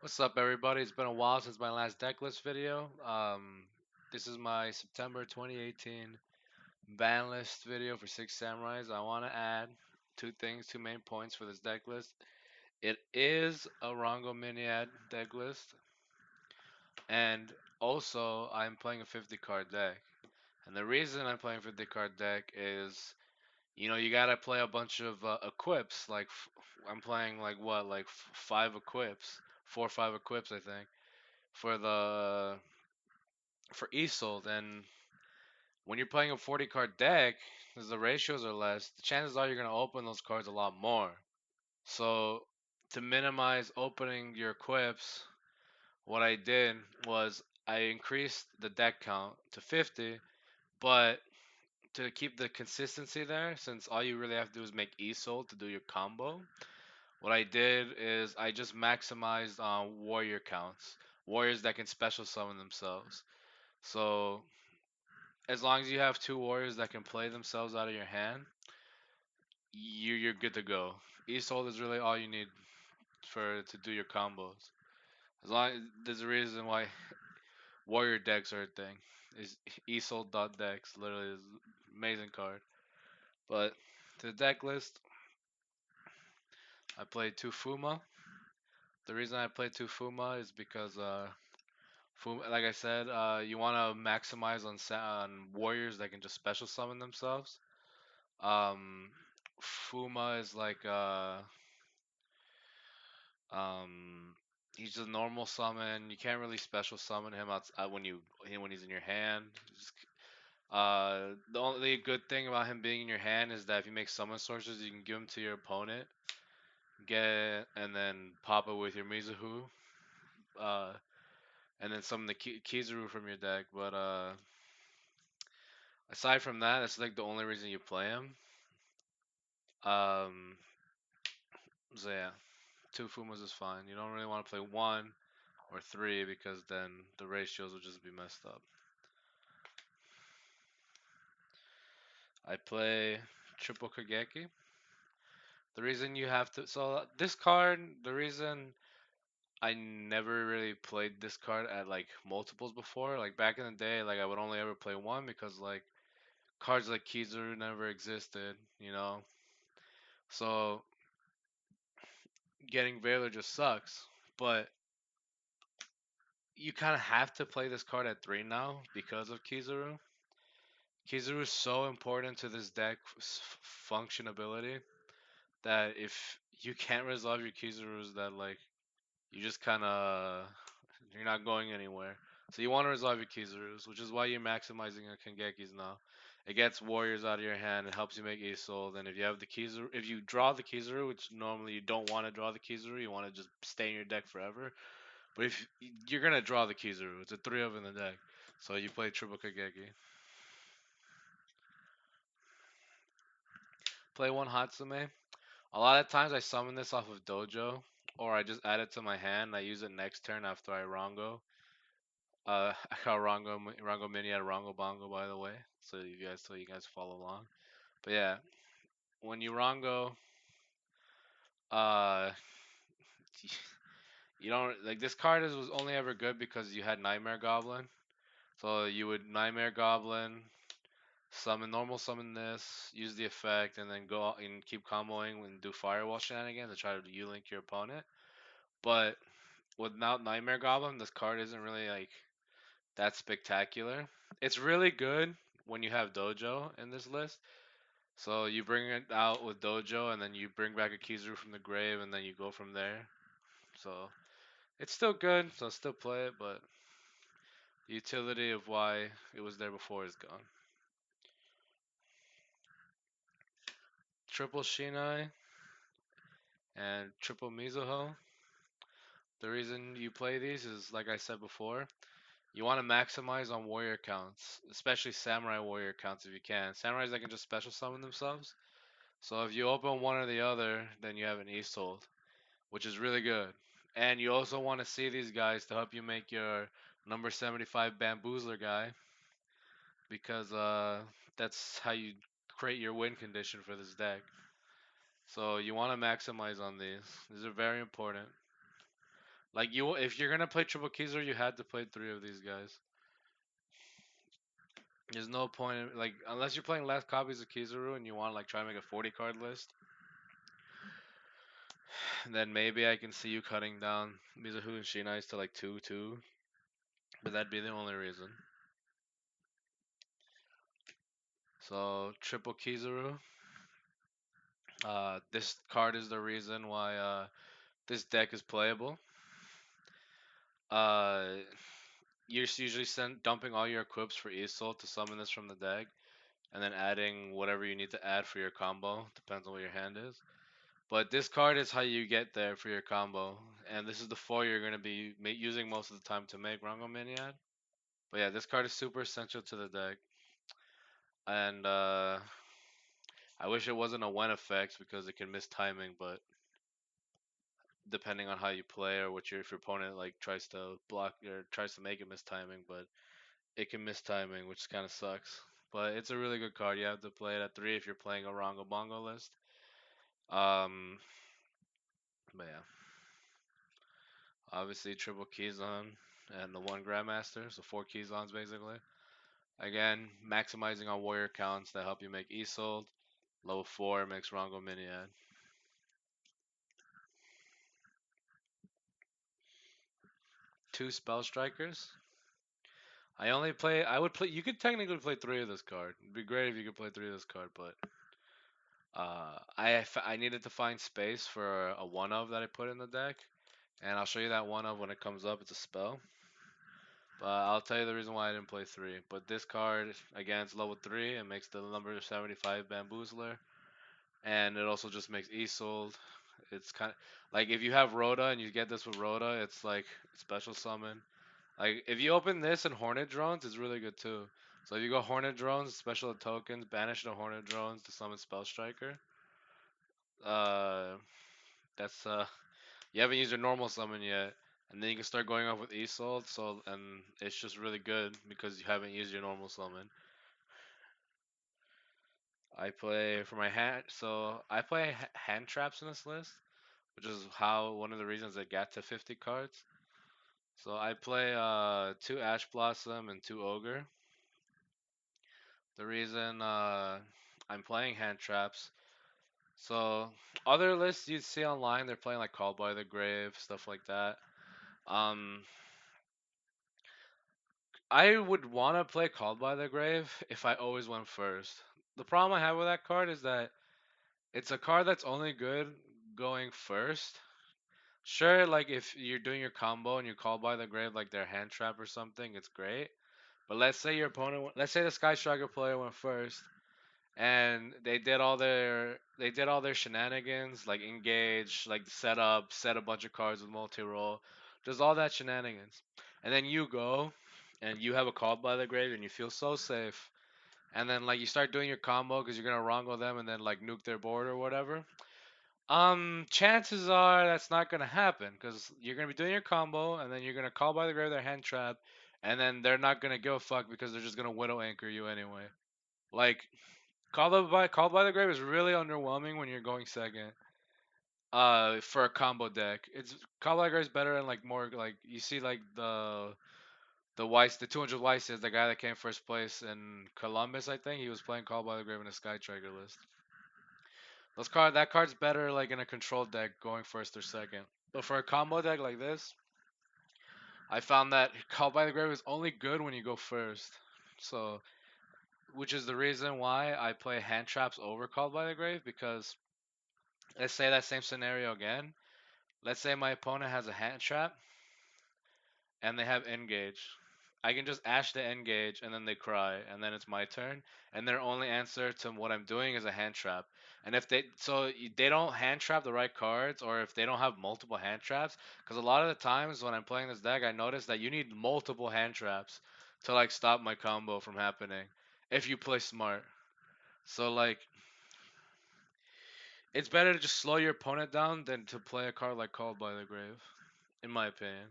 What's up, everybody? It's been a while since my last deck list video. This is my September 2018 ban list video for Six Samurais. I want to add two main points for this deck list. It is a Rongo Miniad deck list, and also I'm playing a 50 card deck. And the reason I'm playing a 50 card deck is, you gotta play a bunch of equips. I'm playing five equips, 4 or 5 equips, I think for Isold, and when you're playing a 40 card deck, because the ratios are less, the chances are you're gonna open those cards a lot more. So to minimize opening your equips, what I did was I increased the deck count to 50, but to keep the consistency there, since all you really have to do is make Isold to do your combo, what I did is I just maximized on warrior counts. Warriors that can special summon themselves. So as long as you have two warriors that can play themselves out of your hand, you're good to go. Isold is really all you need for to do your combos. As long as there's a reason why warrior decks are a thing. Is Isold dot decks literally is amazing card. But to the deck list, I played two Fuma. The reason I played two Fuma is because Fuma, like I said, you want to maximize on on warriors that can just special summon themselves. Um, Fuma is um he's a normal summon. You can't really special summon him when he's in your hand. The only good thing about him being in your hand is that if you make summon sources, you can give them to your opponent, get and then pop it with your Mizuhu, uh, and then summon the Kizaru from your deck. But aside from that, that's like the only reason you play him. Um, so yeah, two Fumas is fine. You don't really want to play one or three because then the ratios will just be messed up. I play triple Kageki. The reason you have to this card, the reason I never really played this card at like multiples before, like back in the day, like I would only ever play one because like cards like Kizaru never existed, you know. So getting Veiler just sucks, but you kind of have to play this card at 3 now because of Kizaru. Kizaru is so important to this deck functionability that if you can't resolve your Kizurus, that like you just kind of you're not going anywhere. So you want to resolve your Kizurus, which is why you're maximizing your Kangekis now. It gets warriors out of your hand. It helps you make Isold. And if you have the Kizuru, if you draw the Kizuru, which normally you don't want to draw the Kizuru, you want to just stay in your deck forever. But if you're gonna draw the Kizuru, it's a 3 of in the deck. So you play triple Kageki. Play one Hatsume. A lot of times I summon this off of Dojo, or I just add it to my hand. I use it next turn after I Rongo. I got Rongo Mini at Rongo Bongo, by the way, so you guys follow along. But yeah, when you Rongo, uh, you don't like this card was only ever good because you had Nightmare Goblin. So you would Nightmare Goblin, summon this, use the effect, and then go and keep comboing and do Firewall shenanigans to try to U-link your opponent. But without Nightmare Goblin, this card isn't really like that spectacular. It's really good when you have Dojo in this list. So you bring it out with Dojo, and then you bring back a Kizaru from the grave, and then you go from there. So it's still good, so still play it, but the utility of why it was there before is gone. Triple Shinai and triple Mizuho. The reason you play these is, like I said before, you want to maximize on warrior counts, especially samurai warrior counts if you can. Samurais that can just special summon themselves. So if you open one or the other, then you have an Isold, which is really good. And you also want to see these guys to help you make your number 75 Bamboozler guy, because that's how you create your win condition for this deck. So you want to maximize on these. These are very important. Like you, if you're gonna play triple Kizaru, you had to play three of these guys. There's no point like unless you're playing less copies of Kizaru and you want to like try to make a 40 card list, then maybe I can see you cutting down Mizuhu and Shinai's to like 2-2. But that'd be the only reason. So triple Kizaru. This card is the reason why this deck is playable. Uh, you're usually dumping all your equips for Isolt to summon this from the deck, and then adding whatever you need to add for your combo. Depends on what your hand is. But this card is how you get there for your combo, and this is the four you're gonna be using most of the time to make Rango Miniad. But yeah, this card is super essential to the deck, and I wish it wasn't a when effect because it can miss timing, but depending on how you play or what your if your opponent like tries to block or tries to make it miss timing, but it can miss timing, which kind of sucks. But it's a really good card. You have to play it at 3 if you're playing a Rongo Bongo list. Um, but yeah, obviously triple Keyzon and the one Grandmaster, so 4 Keyzons basically. Again, maximizing on warrior counts that help you make Isold. Level 4 makes Rongo Miniad. Two Spell Strikers. I would play. You could technically play three of this card. It'd be great if you could play three of this card, but I needed to find space for a one of that I put in the deck, and I'll show you that one of when it comes up. It's a spell, but I'll tell you the reason why I didn't play three. But this card again, it's level three. It makes the number 75 Bamboozler, and it also just makes Isold. It's kind of like if you have Rhoda and you get this with Rhoda, it's like special summon. Like if you open this and Hornet Drones, it's really good too. So if you go Hornet Drones, special tokens, banish the Hornet Drones to summon Spell Striker. Uh, that's you haven't used your normal summon yet, and then you can start going off with Isolt. So and it's just really good because you haven't used your normal summon. I play for my hand, so I play hand traps in this list, which is how one of the reasons I got to 50 cards. So I play two Ash Blossom and two Ogre. The reason I'm playing hand traps. So other lists you'd see online, they're playing like Called by the Grave, stuff like that. Um, I would want to play Called by the Grave if I always went first. The problem I have with that card is that it's a card that's only good going first. Sure, like if you're doing your combo and you call by the grave like their hand trap or something, it's great. But let's say your opponent, let's say the Sky Striker player went first, and they did all their shenanigans like engage, like set up, set a bunch of cards with multi-roll, just all that shenanigans. And then you go and you have a called by the grave and you feel so safe. And then like you start doing your combo because you're gonna Rongo them and then like nuke their board or whatever. Chances are that's not gonna happen because you're gonna be doing your combo and then you're gonna call by the grave their hand trap, and then they're not gonna give a fuck because they're just gonna widow anchor you anyway. Like called by the grave is really underwhelming when you're going second. For a combo deck, it's called by the grave is better and like more like you see like the Weiss, the 200 Weiss is the guy that came first place in Columbus. I think he was playing called by the grave in a Sky Tracker list. That card's better like in a control deck going first or second. But for a combo deck like this, I found that Call by the Grave is only good when you go first. So, which is the reason why I play hand traps over Called by the Grave because let's say that same scenario again. Let's say my opponent has a hand trap and they have engage. I can just ash the engage and then they cry and then it's my turn and their only answer to what I'm doing is a hand trap. And if they don't hand trap the right cards or if they don't have multiple hand traps because a lot of the times when I'm playing this deck I notice that you need multiple hand traps to like stop my combo from happening if you play smart. So like it's better to just slow your opponent down than to play a card like Called by the Grave in my opinion.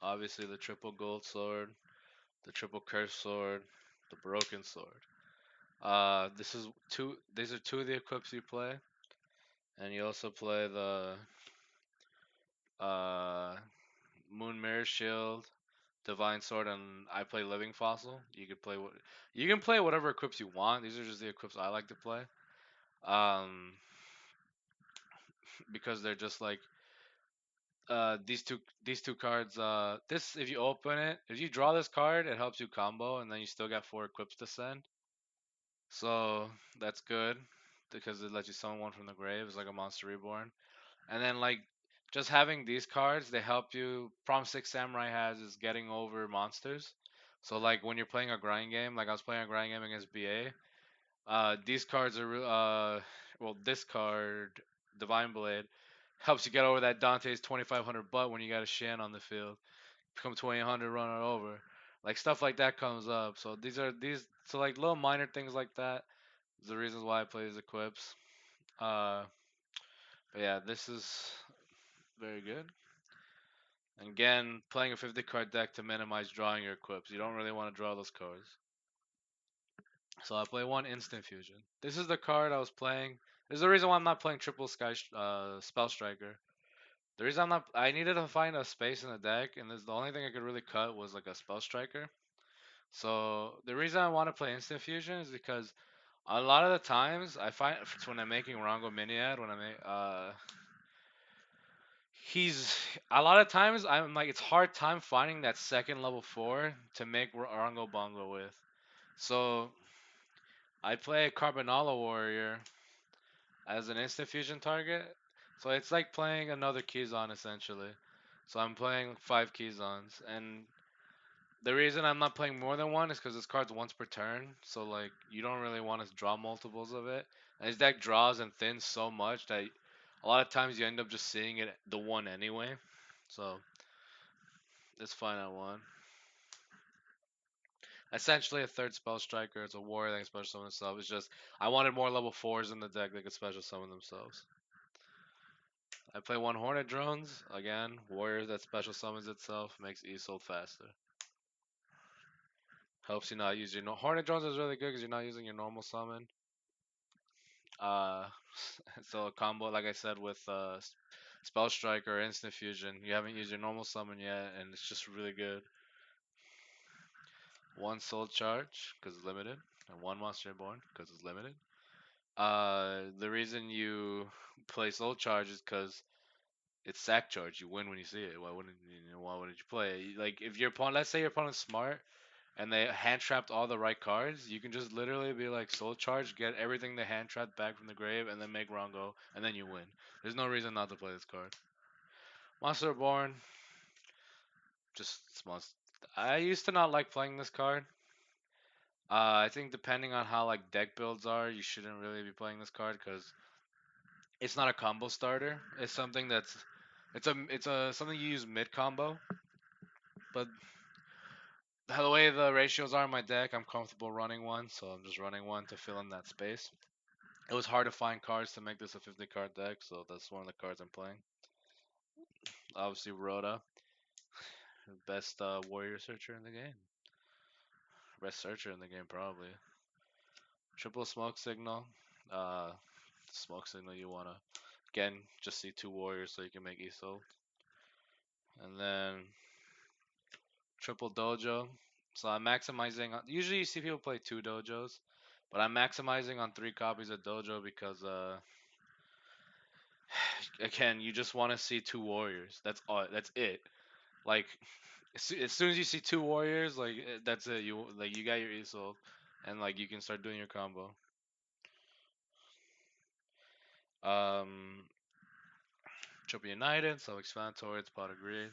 Obviously the triple gold sword, the triple curse sword, the broken sword. This is two. These are two of the equips you play, and you also play the uh, Moon Mirror Shield, Divine Sword, and I play Living Fossil. You can play what you can play whatever equips you want. These are just the equips I like to play. Um, because they're just like these two cards. This if you open it, if you draw this card, it helps you combo, and then you still got four equips to send. So that's good because it lets you summon one from the grave. It's like a monster reborn. And then like just having these cards, they help you. Prom Six Samurai has is getting over monsters. So like when you're playing a grind game, like I was playing a grind game against BA, these cards are well, this card, Divine Blade, helps you get over that Dante's 2500 butt when you got a Shan on the field. Become 2800, run it over. Like stuff like that comes up. So so like little minor things like that is the reasons why I play these equips. Uh, but yeah, this is very good. And again, playing a 50 card deck to minimize drawing your equips. You don't really want to draw those cards. So I play one Instant Fusion. This is the card I was playing. This is the reason why I'm not playing triple Spell Striker. The reason I needed to find a space in the deck, and this the only thing I could really cut was like a Spell Striker. So the reason I want to play Instant Fusion is because a lot of the times I find when I'm making Rango Miniad, when I make he's a lot of times I'm like it's hard time finding that second level four to make Rango Bongo with. So I play a Carbonala Warrior as an instant fusion target. So it's like playing another Keyzon essentially. So I'm playing five Keyzons, and the reason I'm not playing more than one is because this card's once per turn. So like you don't really want to draw multiples of it. And his deck draws and thins so much that a lot of times you end up just seeing it the one anyway. So it's fine at one. Essentially a third spell striker. It's a warrior that can special summon itself. It's just I wanted more level fours in the deck that could special summon themselves. I play one Hornet Drones. Again, warrior that special summons itself makes Isold faster. Helps you not use your Hornet Drones is really good because you're not using your normal summon. Uh, so a combo like I said with Spell Striker or Instant Fusion, you haven't used your normal summon yet, and it's just really good. One Soul Charge because it's limited, and one Monster Reborn because it's limited. The reason you play Soul Charge is because it's sack charge. You win when you see it. Why wouldn't you play it? Like if your opponent, let's say your opponent's smart and they hand trapped all the right cards, you can just literally be like soul charge, get everything they hand trapped back from the grave, and then make Rongo, and then you win. There's no reason not to play this card. Monster Reborn, just small. I used to not like playing this card. I think depending on how like deck builds are, you shouldn't really be playing this card because it's not a combo starter. It's something that's it's a something you use mid combo. But the way the ratios are in my deck, I'm comfortable running one, so I'm just running one to fill in that space. It was hard to find cards to make this a 50 card deck, so that's one of the cards I'm playing. Obviously, Rhoda, best warrior searcher in the game. Best searcher in the game, probably. Triple smoke signal. Uh, Smoke signal you wanna again just see two warriors so you can make ESO. And then triple dojo. So I'm maximizing on. Usually you see people play two dojos, but I'm maximizing on three copies of dojo because again you just want to see two warriors. That's all. That's it. Like as soon as you see two warriors, like that's it. You got your ESOL, and like you can start doing your combo. Um, Triple United, so expand towards pot of greed.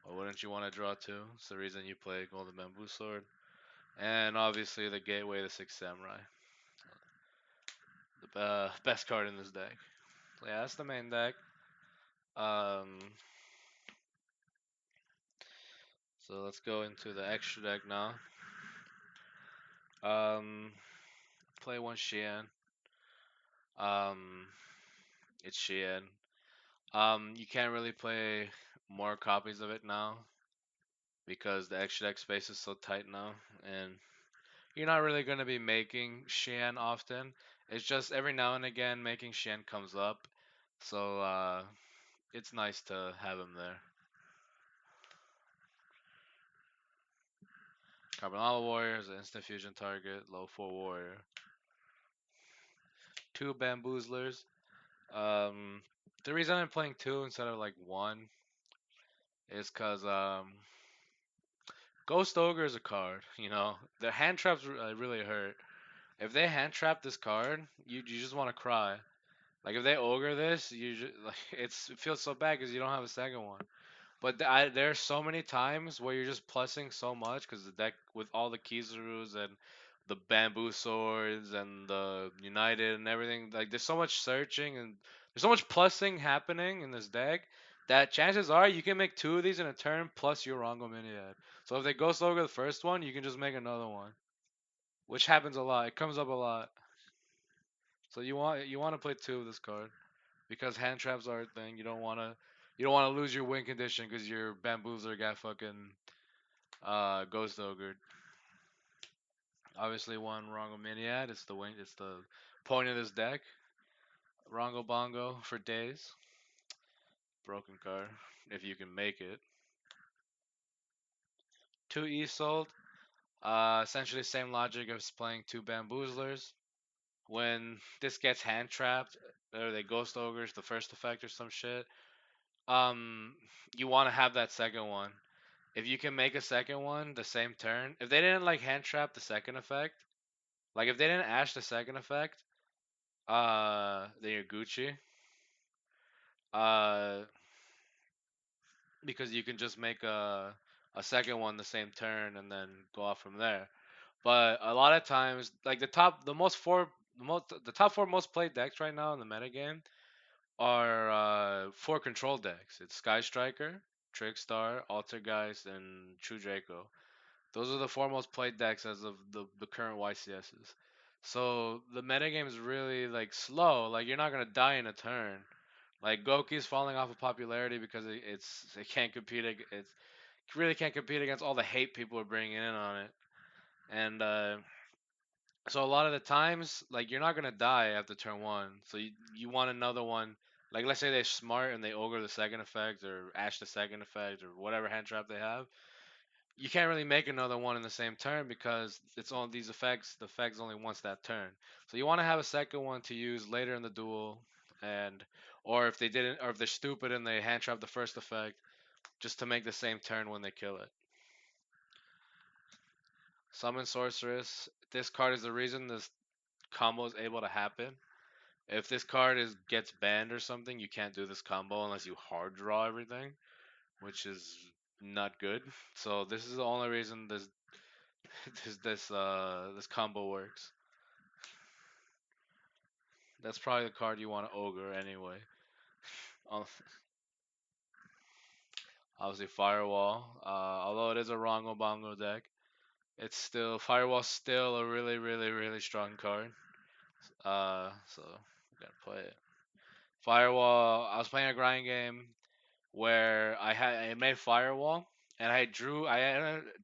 Why wouldn't you want to draw two? It's the reason you play Golden Bamboo Sword. And obviously the Gateway, the Six Samurai. The best card in this deck. So yeah, that's the main deck. Um, so let's go into the extra deck now. Um, Play one Xian. Um, it's Xian. You can't really play more copies of it now because the extra deck space is so tight now, and you're not really gonna be making Shan often. It's just every now and again making Shan comes up. So it's nice to have him there. Carbonala Warrior is an instant fusion target, low 4 warrior. Two Bamboozlers. Um, the reason I'm playing two instead of like one is because Ghost Ogre is a card. You know, the hand traps really hurt. If they hand trap this card, you just want to cry. Like if they ogre this, like it feels so bad because you don't have a second one. But there's so many times where you're just plussing so much because the deck with all the Kizurus and the bamboo swords and the United and everything, like there's so much searching and there's so much plussing happening in this deck that chances are you can make two of these in a turn plus your Rongo Miniad. So if they ghost ogre the first one, you can just make another one, which happens a lot. It comes up a lot. So you want to play two of this card because hand traps are a thing. You don't want to lose your win condition because your bamboozler got fucking ghost ogre. Obviously, one Rongo Miniad. It's the win. It's the point of this deck. Rongo Bongo for days. Broken card if you can make it. Two Isolt. Essentially same logic as playing two bamboozlers. When this gets hand trapped, or they ghost ogres the first effect or some shit. Um, you want to have that second one. If you can make a second one the same turn, if they didn't like hand trap the second effect, like if they didn't ash the second effect, then you're Gucci. Uh, because you can just make a second one the same turn and then go off from there. But a lot of times, like the top four most played decks right now in the metagame are four control decks. It's Sky Striker, Trickstar, Altergeist, and True Draco. Those are the four most played decks as of the current YCSs. So the metagame is really like slow. Like you're not gonna die in a turn. Like Goki's falling off of popularity because it can't compete. It really can't compete against all the hate people are bringing in on it. And so a lot of the times, like you're not gonna die after turn one. So you want another one. Like let's say they're smart and they ogre the second effect or ash the second effect or whatever hand trap they have. You can't really make another one in the same turn because it's on these effects. The effects only once that turn. So you want to have a second one to use later in the duel, and or if they didn't, or if they're stupid and they hand trap the first effect, just to make the same turn when they kill it. Summon Sorceress. This card is the reason this combo is able to happen. If this card gets banned or something, you can't do this combo unless you hard draw everything, which is not good. So this is the only reason this combo works. That's probably the card you want to ogre anyway. Um, Obviously Firewall. Although it is a Rongo Bongo deck, it's still Firewall's still a really really really strong card. So gotta play it. Firewall. I was playing a grind game where I made Firewall and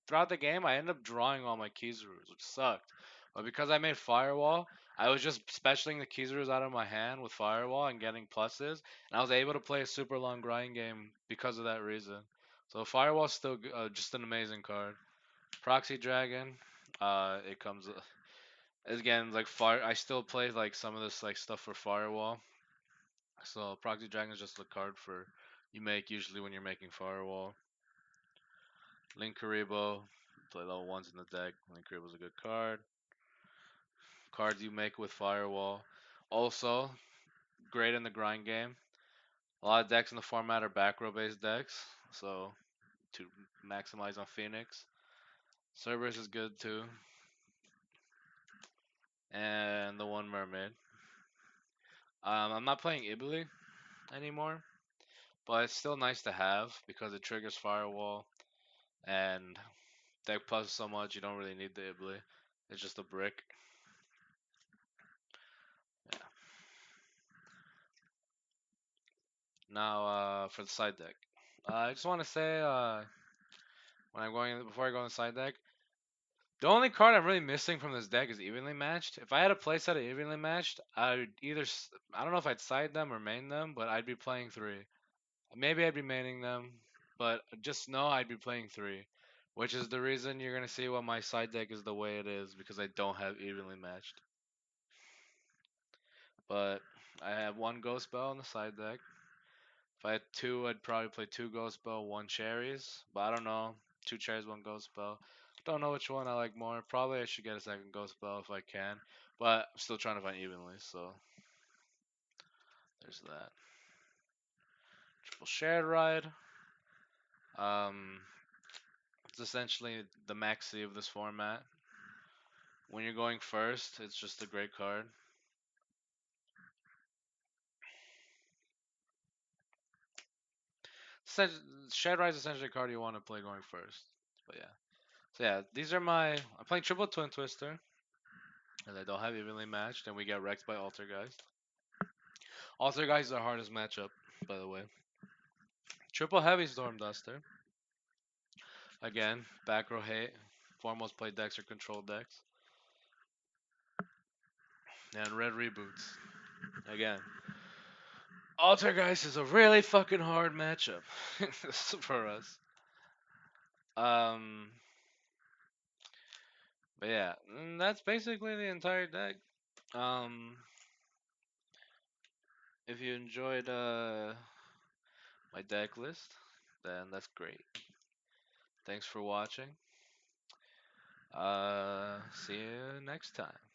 throughout the game I ended up drawing all my Kizurus, which sucked. But because I made Firewall, I was just specialing the Kizurus out of my hand with Firewall and getting pluses, and I was able to play a super long grind game because of that reason. So Firewall's still just an amazing card. Proxy Dragon, it comes again like fire. I still play like some of this like stuff for Firewall. So Proxy Dragon is just a card for you make usually when you're making Firewall. Link Karibo, play level ones in the deck. Link Karibo's a good card. Cards you make with Firewall. Also, great in the grind game. A lot of decks in the format are back row based decks, so to maximize on Phoenix. Cerberus is good too. And the one Mermaid. I'm not playing Ibli anymore, but it's still nice to have because it triggers Firewall and deck plus so much you don't really need the Ibli. It's just a brick. Yeah. Now for the side deck. I just want to say when I'm going before I go on the side deck, The only card I'm really missing from this deck is evenly matched. If I had a playset of evenly matched, I would I don't know if I'd side them or main them, but I'd be playing three. Maybe I'd be maining them, but just know I'd be playing three, which is the reason you're gonna see why my side deck is the way it is because I don't have evenly matched. But I have one ghost spell on the side deck. If I had two, I'd probably play two ghost spell, one cherries. But I don't know, two cherries, one ghost spell. Don't know which one I like more. Probably I should get a second ghost spell if I can, but I'm still trying to find evenly. So there's that. Triple shared ride. Um, it's essentially the maxi of this format. When you're going first, it's just a great card. Shared ride is essentially a card you want to play going first. But yeah. So yeah, these are my. I'm playing triple twin twister, and I don't have evenly matched, and we get wrecked by Altergeist. Altergeist is our hardest matchup, by the way. Triple heavy storm duster. Again, back row hate. Foremost play decks or control decks. And red reboots. Again, Altergeist is a really fucking hard matchup for us. Um, but yeah, that's basically the entire deck. Um, if you enjoyed my deck list, then that's great. Thanks for watching. See you next time.